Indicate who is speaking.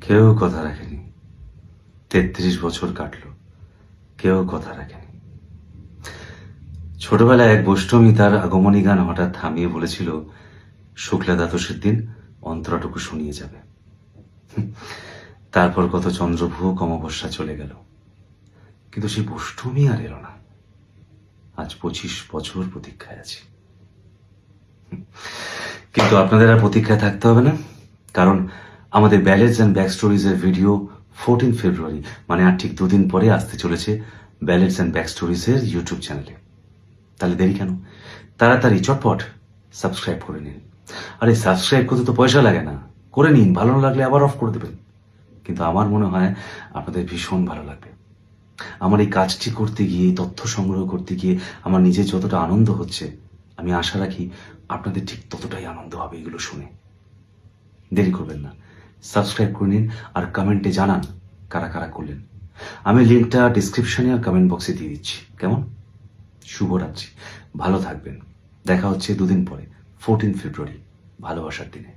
Speaker 1: কেউ কথা রাখেনি। 33 বছর কাটলো, কেউ কথা রাখেনি। ছোটবেলায় এক বৈষ্ণবী তার আগমনী গান হঠাৎ থামিয়ে বলেছিল, শুক্লা দ্বাদশীর দিন অন্তরাটুকু শুনিয়ে যাবে। তারপর কত চন্দ্রভূ অমাবস্যা চলে গেল, কিন্তু সেই বৈষ্ণবী আর এলো না। আজ 25 বছর প্রতীক্ষায় আছি। কিন্তু আপনাদের আর প্রতীক্ষায় থাকতে হবে না, কারণ আমাদের ব্যালেন্স অ্যান্ড ব্যাক স্টোরিজের ভিডিও 14 ফেব্রুয়ারি মানে আর ঠিক 2 দিন পরে আসতে চলেছে ব্যালেন্স অ্যান্ড ব্যাক স্টোরিজের ইউটিউব চ্যানেলে। তাহলে দেরি কেন? তাড়াতাড়ি চটপট সাবস্ক্রাইব করে নিন। আরে সাবস্ক্রাইব করতে তো পয়সা লাগে না, করে নিন। ভালো না লাগলে আবার অফ করে দেবেন। কিন্তু আমার মনে হয় আপনাদের ভীষণ ভালো লাগবে। আমার এই কাজটি করতে গিয়ে, তথ্য সংগ্রহ করতে গিয়ে আমার নিজের যতটা আনন্দ হচ্ছে, আমি আশা রাখি আপনাদের ঠিক ততটাই আনন্দ হবে এগুলো শুনে। দেরি করবেন না, সাবস্ক্রাইব করে নিন আর কমেন্টে জানান কারা কারা করলেন। আমি লিঙ্কটা ডিসক্রিপশনে আর কমেন্ট বক্সে দিয়ে দিচ্ছি। কেমন? শুভরাত্রি, ভালো থাকবেন। দেখা হচ্ছে 2 দিন পরে 14 ফেব্রুয়ারি ভালোবাসার দিনে।